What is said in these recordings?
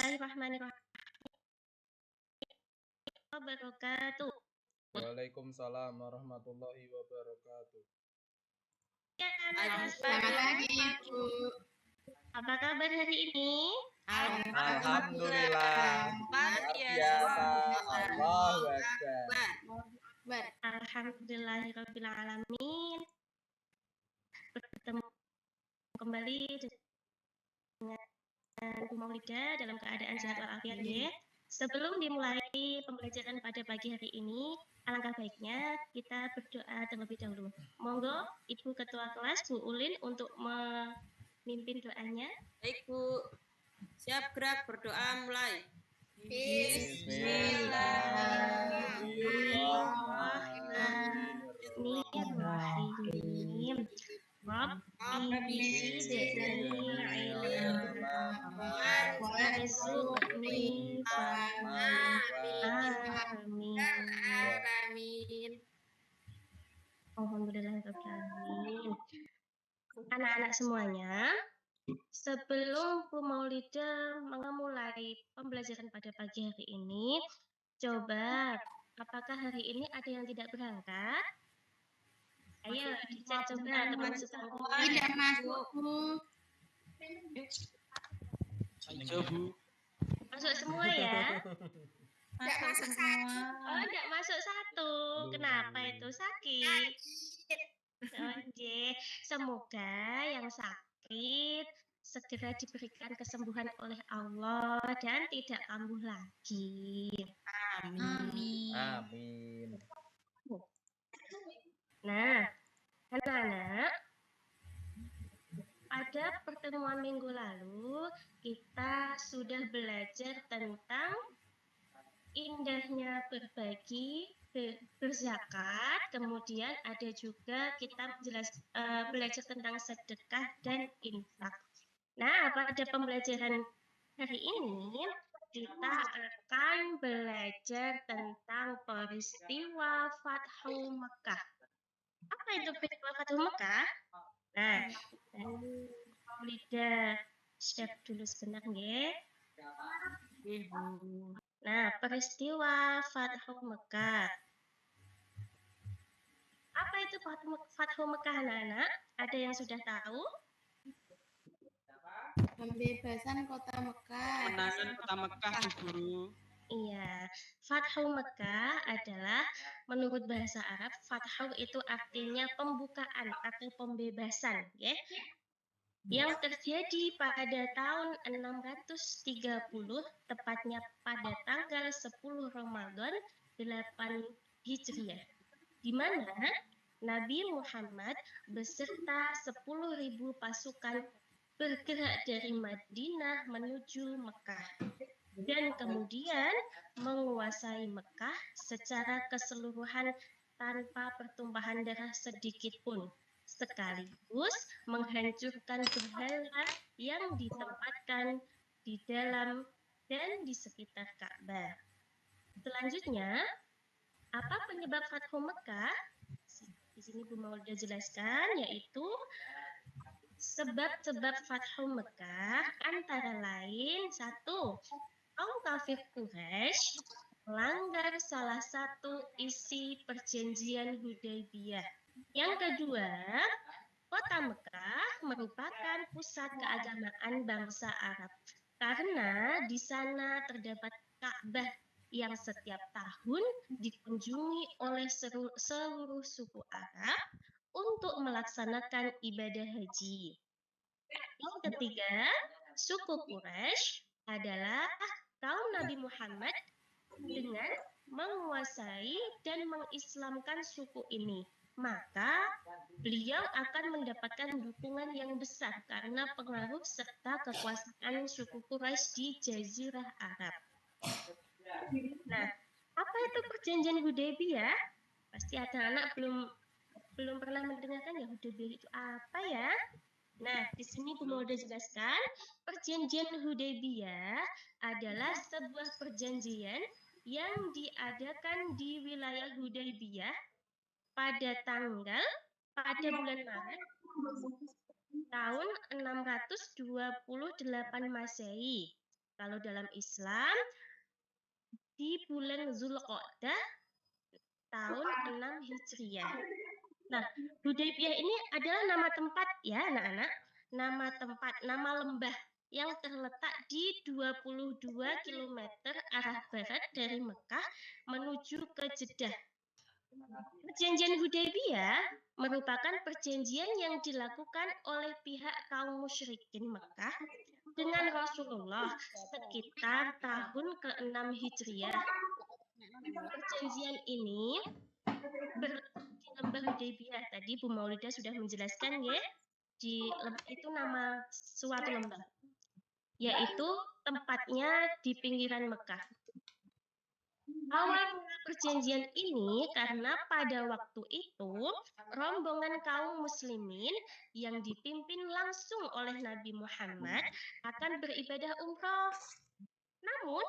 Bismillahirrahmanirrahim wabarakatuh. Waalaikumsalam warahmatullahi wabarakatuh. Ya, Selamat pagi, Ibu. apa kabar hari ini? Alhamdulillah. Luar biasa. Allahu Akbar. Alhamdulillahirabbil alamin. Bertemu kembali dengan Bu Maulida dalam keadaan sehat walafiat ya. Sebelum dimulai pembelajaran pada pagi hari ini, alangkah baiknya kita berdoa terlebih dahulu. Monggo Ibu Ketua Kelas Bu Ulin untuk memimpin doanya. Baik, Bu. Siap gerak berdoa mulai. Bismillahirrahmanirrahim. Rabbi zidni ilma warzuqni fahma. Amin. Alhamdulillahirrahmanirrahim. Anak-anak semuanya, sebelum Bu Maulida memulai pembelajaran pada pagi hari ini, coba apakah hari ini ada yang tidak berangkat? Ayo dicek coba teman sesepupu. Tidak masuk, Bu. Ayo, Bu. Masuk semua ya? Tidak masuk semua. Oh, tidak masuk satu. Kenapa itu? Sakit. Oke, semoga yang sakit segera diberikan kesembuhan oleh Allah dan tidak kambuh lagi. Amin. Nah, anak-anak, pada pertemuan minggu lalu kita sudah belajar tentang indahnya berbagi, berzakat, kemudian ada juga kita belajar tentang sedekah dan infak. Nah, pada pembelajaran hari ini kita akan belajar tentang peristiwa Fathu Mekah. Apa itu peristiwa Fathu Mekah? Nah, Maulida share dulu sebentar ya. Nah, peristiwa Fathu Mekah. Apa itu Fathu Mekah, anak-anak? Ada yang sudah tahu? Pembebasan kota Mekah. Kemenangan kota Mekah, Bu Guru. Iya, Fathu Mekah adalah menurut bahasa Arab, Fathu itu artinya pembukaan atau pembebasan, ya. Yang terjadi pada tahun 630, tepatnya pada tanggal 10 Ramadan 8 Hijriah, di mana Nabi Muhammad beserta 10.000 pasukan bergerak dari Madinah menuju Mekah dan kemudian menguasai Mekah secara keseluruhan tanpa pertumpahan darah sedikit pun, sekaligus menghancurkan berhala yang ditempatkan di dalam dan di sekitar Ka'bah. Selanjutnya, apa penyebab Fathu Mekah? Di sini Bu Maulida jelaskan, yaitu sebab-sebab Fathu Mekah antara lain: 1. Kaum kafir Quraisy melanggar salah satu isi perjanjian Hudaybiyah. Yang kedua, kota Mekah merupakan pusat keagamaan bangsa Arab karena di sana terdapat Ka'bah yang setiap tahun dikunjungi oleh seluruh suku Arab untuk melaksanakan ibadah haji. Yang ketiga, suku Quraisy adalah kaum Nabi Muhammad dengan menguasai dan mengislamkan suku ini. Maka beliau akan mendapatkan dukungan yang besar karena pengaruh serta kekuasaan suku Quraisy di Jazirah Arab. Nah, apa itu perjanjian Hudaybiyah? Pasti ada anak belum pernah mendengarkan ya, Hudaybiyah itu apa ya? Nah, di sini Bu Maulida jelaskan, perjanjian Hudaybiyah adalah sebuah perjanjian yang diadakan di wilayah Hudaybiyah pada bulan Maret tahun 628 Masehi. Kalau dalam Islam di bulan Zulqa'dah tahun 6 Hijriah. Nah, Hudaybiyah ini adalah nama tempat ya anak-anak. Nama tempat, nama lembah yang terletak di 22 km arah barat dari Mekah menuju ke Jeddah. Perjanjian Hudaybiyah merupakan perjanjian yang dilakukan oleh pihak kaum musyrikin Mekah dengan Rasulullah sekitar tahun ke-6 Hijriah. Perjanjian ini berletak di lembah Hudaybiyah. Tadi Bu Maulida sudah menjelaskan ya, itu nama suatu lembah, yaitu tempatnya di pinggiran Mekah. Awal perjanjian ini karena pada waktu itu rombongan kaum muslimin yang dipimpin langsung oleh Nabi Muhammad akan beribadah umroh. Namun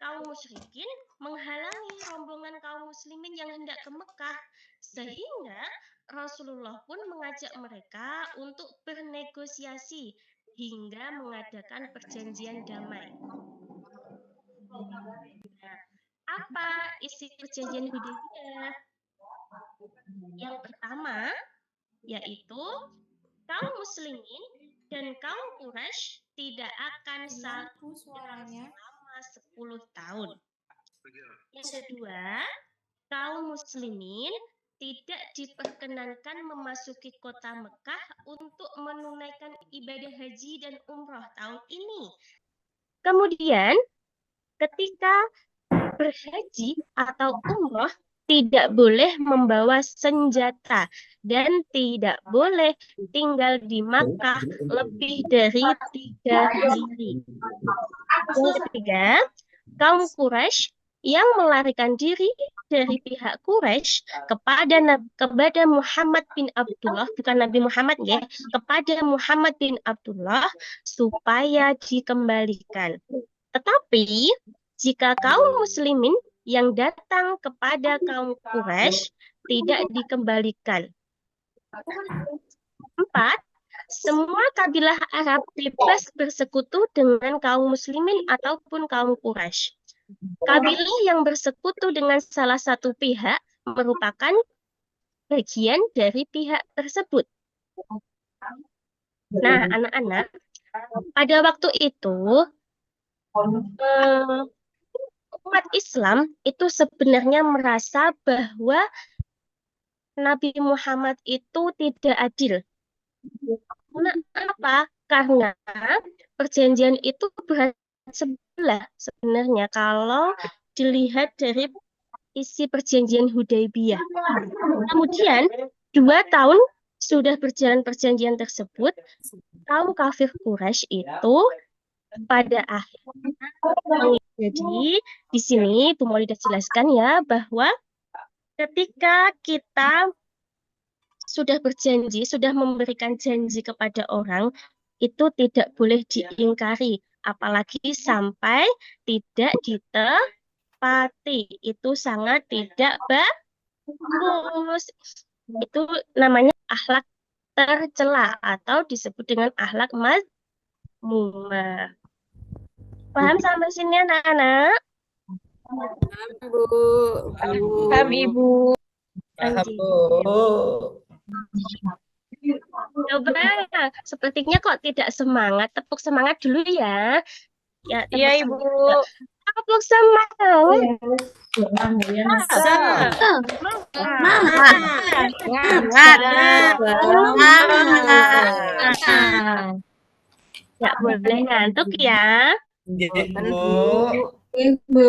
kaum musyrikin menghalangi rombongan kaum muslimin yang hendak ke Mekah, sehingga Rasulullah pun mengajak mereka untuk bernegosiasi hingga mengadakan perjanjian damai. Nah, apa isi perjanjian Hudaybiyah? Yang pertama yaitu kaum muslimin dan kaum Quraisy tidak akan saling selama 10 tahun. Yang kedua, kaum muslimin tidak diperkenankan memasuki kota Mekah untuk menunaikan ibadah haji dan umroh tahun ini. Kemudian, ketika berhaji atau umroh tidak boleh membawa senjata dan tidak boleh tinggal di Makkah lebih dari 3 hari. Yang ketiga, kaum Quraisy yang melarikan diri dari pihak Quraisy kepada Muhammad bin Abdullah, bukan Nabi Muhammad ya, kepada Muhammad bin Abdullah supaya dikembalikan. Tetapi jika kaum muslimin yang datang kepada kaum Quraisy tidak dikembalikan. 4. Semua kabilah Arab bebas bersekutu dengan kaum muslimin ataupun kaum Quraisy. Kabilah yang bersekutu dengan salah satu pihak merupakan bagian dari pihak tersebut. Nah, anak-anak, pada waktu itu umat Islam itu sebenarnya merasa bahwa Nabi Muhammad itu tidak adil. Kenapa? Karena perjanjian itu berat sebelah sebenarnya kalau dilihat dari isi perjanjian Hudaybiyah. Kemudian 2 tahun sudah berjalan perjanjian tersebut, kaum kafir Quraisy itu pada akhirnya. Jadi di sini Bu Maulida jelaskan ya bahwa ketika kita sudah berjanji, sudah memberikan janji kepada orang, itu tidak boleh diingkari, apalagi sampai tidak ditepati. Itu sangat tidak bagus. Itu namanya akhlak tercela atau disebut dengan akhlak mazmumah. Paham sampai sini anak-anak? Paham, Ibu. Paham, Bu. Coba, sepertinya kok tidak semangat. Tepuk semangat dulu ya. Ya, Iya, Ibu. Tepuk semangat. Ya, boleh ngantuk ya. Ibu.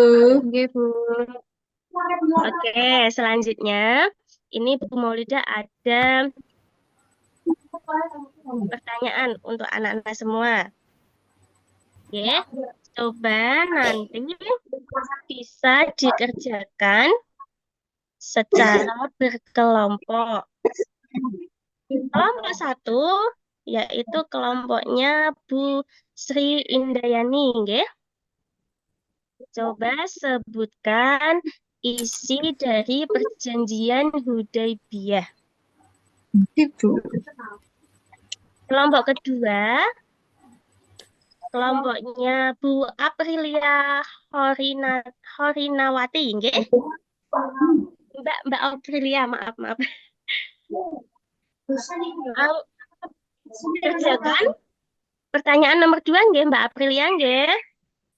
Oke, selanjutnya ini Bu Maulida ada pertanyaan untuk anak-anak semua. Oke, coba nanti bisa dikerjakan secara berkelompok. Kelompok 1 yaitu kelompoknya Bu Sri Indayani, nggih. Coba sebutkan isi dari perjanjian Hudaybiyah. Ibu. Kelompok kedua, Kelompoknya Bu Aprilia Horinawati, nggih? Mbak Aprilia, maaf. Kerjakan pertanyaan nomor 2, nggih, Mbak Aprilia, nggih.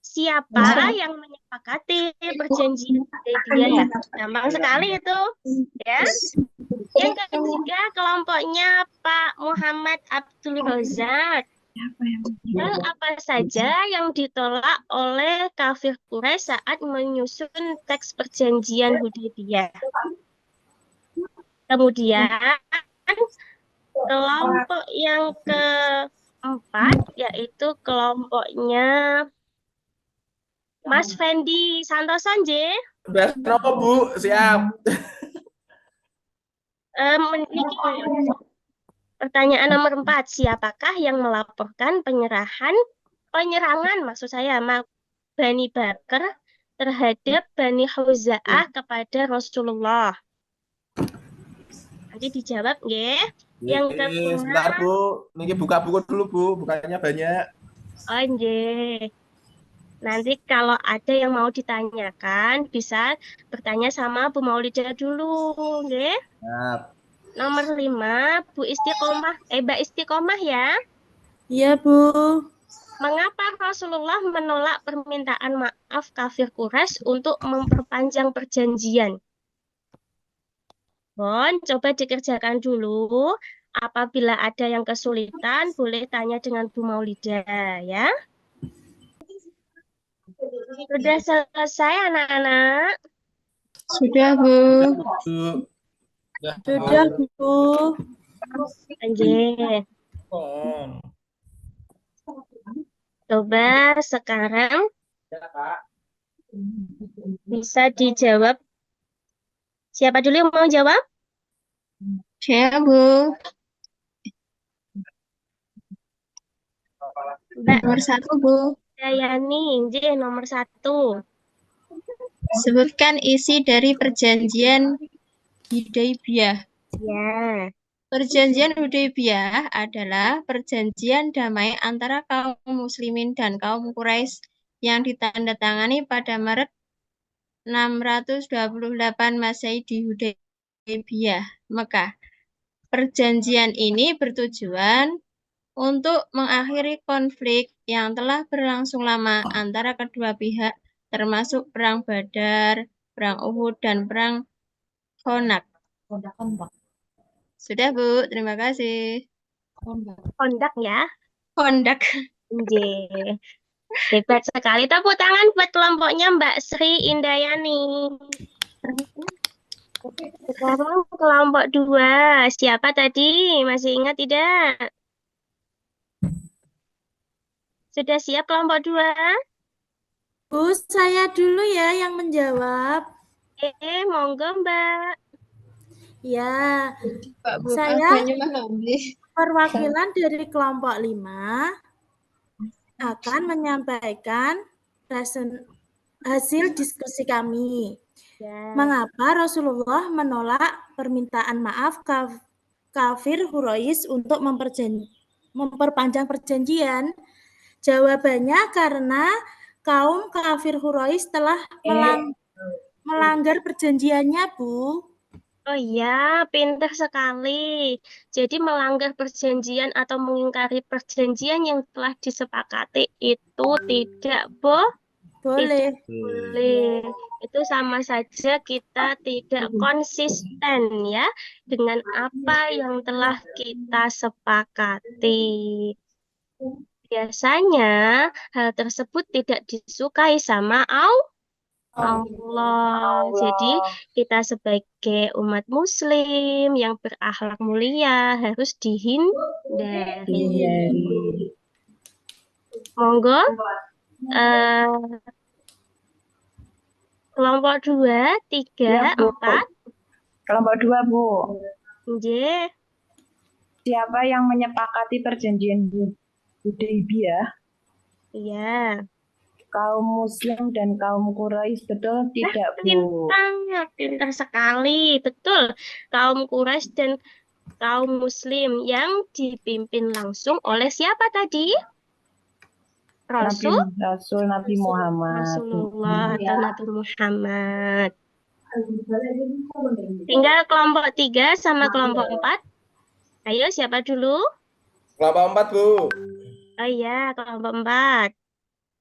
Siapa yang menyepakati perjanjian Hudaybiyah? Gampang sekali itu, ya. Yang ketiga, kelompoknya Pak Muhammad Abdul Razak. Hal apa saja yang ditolak oleh kafir Quraisy saat menyusun teks perjanjian Hudaybiyah? Kemudian, kelompok yang keempat, yaitu kelompoknya Mas Fendi Santoso, nggih. Udah kenapa Bu? Siap. Pertanyaan nomor 4, siapakah yang melaporkan penyerangan maksud saya Bani Bakar terhadap Bani Khuza'ah kepada Rasulullah? Nanti dijawab, nggih. Yang kelima, Sebentar Bu, ini buka buku dulu Bu, bukannya banyak. oh nggih. Nanti kalau ada yang mau ditanyakan, bisa bertanya sama Bu Maulidah dulu, nggih. Siap. Nomor 5, Mbak Istiqomah ya. Iya, Bu. Mengapa Rasulullah menolak permintaan maaf kafir Quraisy untuk memperpanjang perjanjian? Bon, coba dikerjakan dulu. Apabila ada yang kesulitan, boleh tanya dengan Bu Maulidah ya. Sudah selesai anak-anak? Sudah, Bu. Sudah Bu. Oke. Coba sekarang bisa dijawab. Siapa dulu yang mau jawab? Saya, Bu. Mbak Nomor 1, Bu. Dayani, nomor 1. Sebutkan isi dari perjanjian Hudaybiyah. Ya. Perjanjian Hudaybiyah adalah perjanjian damai antara kaum muslimin dan kaum Quraisy yang ditandatangani pada Maret 628 Masehi di Hudaybiyah, Mekah. Perjanjian ini bertujuan untuk mengakhiri konflik yang telah berlangsung lama antara kedua pihak, termasuk Perang Badar, Perang Uhud, dan Perang Khandaq. Sudah, Bu. Terima kasih. Kondak ya. Khandaq. Nggih. Hebat sekali. Tepuk tangan buat kelompoknya Mbak Sri Indayani. Sekarang kelompok 2. Siapa tadi? Masih ingat tidak? Sudah siap kelompok 2? Bu, saya dulu ya yang menjawab. Monggo Mbak. Ya, saya perwakilan dari kelompok 5 akan menyampaikan hasil diskusi kami. Ya. Mengapa Rasulullah menolak permintaan maaf kafir Quraisy untuk memperpanjang perjanjian? Jawabannya karena kaum kafir Quraisy telah melanggar perjanjiannya, Bu. Oh iya, pintar sekali. Jadi melanggar perjanjian atau mengingkari perjanjian yang telah disepakati itu tidak Boleh. boleh. Itu sama saja kita tidak konsisten ya dengan apa yang telah kita sepakati. Biasanya hal tersebut tidak disukai sama Allah. Jadi kita sebagai umat muslim yang berakhlak mulia harus dihindari. Monggo. Kelompok 2, 3, 4. Kelompok 2, Bu. Nggih. Siapa yang menyepakati perjanjian Hudaybiyah? Iya. Kaum muslim dan kaum Quraisy, betul tidak, Bu? Pintar sekali. Betul. Kaum Quraisy dan kaum muslim yang dipimpin langsung oleh siapa tadi? Rasul Nabi Muhammad. Rasulullah atau Nabi Muhammad. Tinggal kelompok 3 sama kelompok 4. Ayo, siapa dulu? Kelompok 4, Bu. Oh iya, kelompok 4.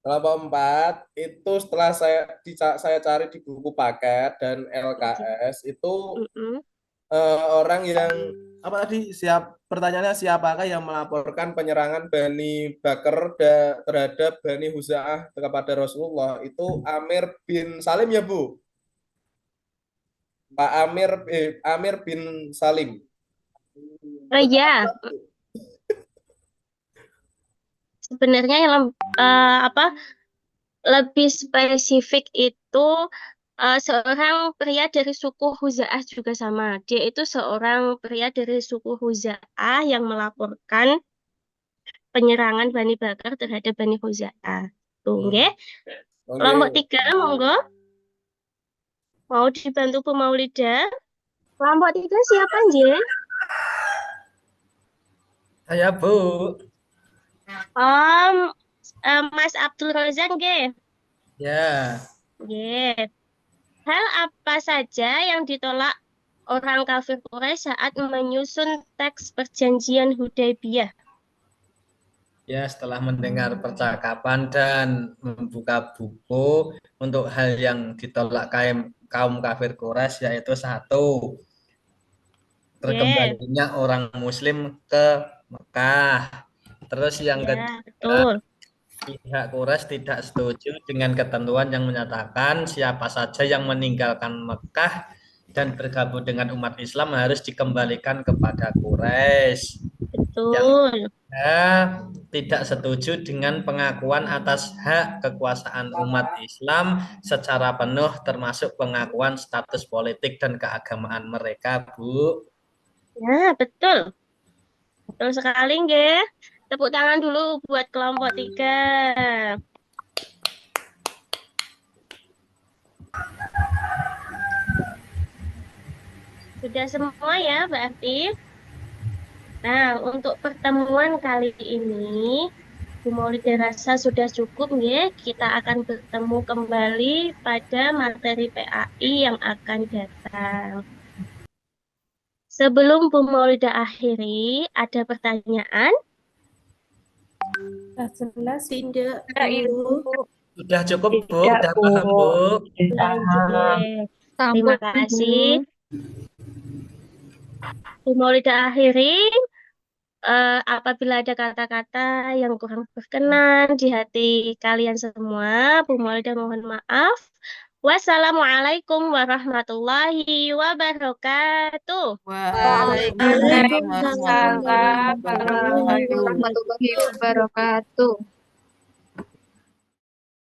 Kelompok 4 itu setelah saya cari di buku paket dan LKS itu Mm-mm. orang yang apa tadi pertanyaannya siapakah yang melaporkan penyerangan Bani Bakar terhadap Bani Huza'ah kepada Rasulullah itu Amir bin Salim ya Bu? Pak Amir bin Salim. Oh iya, sebenarnya yang lebih spesifik itu seorang pria dari suku Huza'ah juga sama. Dia itu seorang pria dari suku Huza'ah yang melaporkan penyerangan Bani Bakar terhadap Bani Huza'ah. Tuh, nggih. Oke. Kelompok 3, monggo. Mau dibantu Bu Maulida? Kelompok 3 siapa, nggih? Saya Bu. Mas Abdul Rozak, nggih. Ya. Nggih. Hal apa saja yang ditolak orang kafir Quraisy saat menyusun teks perjanjian Hudaybiyah? Ya, setelah mendengar percakapan dan membuka buku untuk hal yang ditolak kaum kafir Quraisy, yaitu 1, terkembalinya orang Muslim ke Mekah. Terus yang kedua, betul. pihak Quraisy tidak setuju dengan ketentuan yang menyatakan siapa saja yang meninggalkan Mekah dan bergabung dengan umat Islam harus dikembalikan kepada Quraisy. Betul. Tidak setuju dengan pengakuan atas hak kekuasaan umat Islam secara penuh termasuk pengakuan status politik dan keagamaan mereka, Bu. Ya, betul. Betul sekali, nggih. Tepuk tangan dulu buat kelompok 3. Sudah semua ya, berarti. Nah, untuk pertemuan kali ini, Bu Maulida rasa sudah cukup, nggih. Kita akan bertemu kembali pada materi PAI yang akan datang. Sebelum Bu Maulida akhiri, ada pertanyaan? Jelas tidak, Bu. Sudah cukup, Bu. Sudah paham, Bu. Terima kasih. Bu Maulida akhiri. Apabila ada kata-kata yang kurang berkenan di hati kalian semua, Bu Maulida mohon maaf. Wassalamualaikum warahmatullahi wabarakatuh. Waalaikumsalam warahmatullahi wabarakatuh.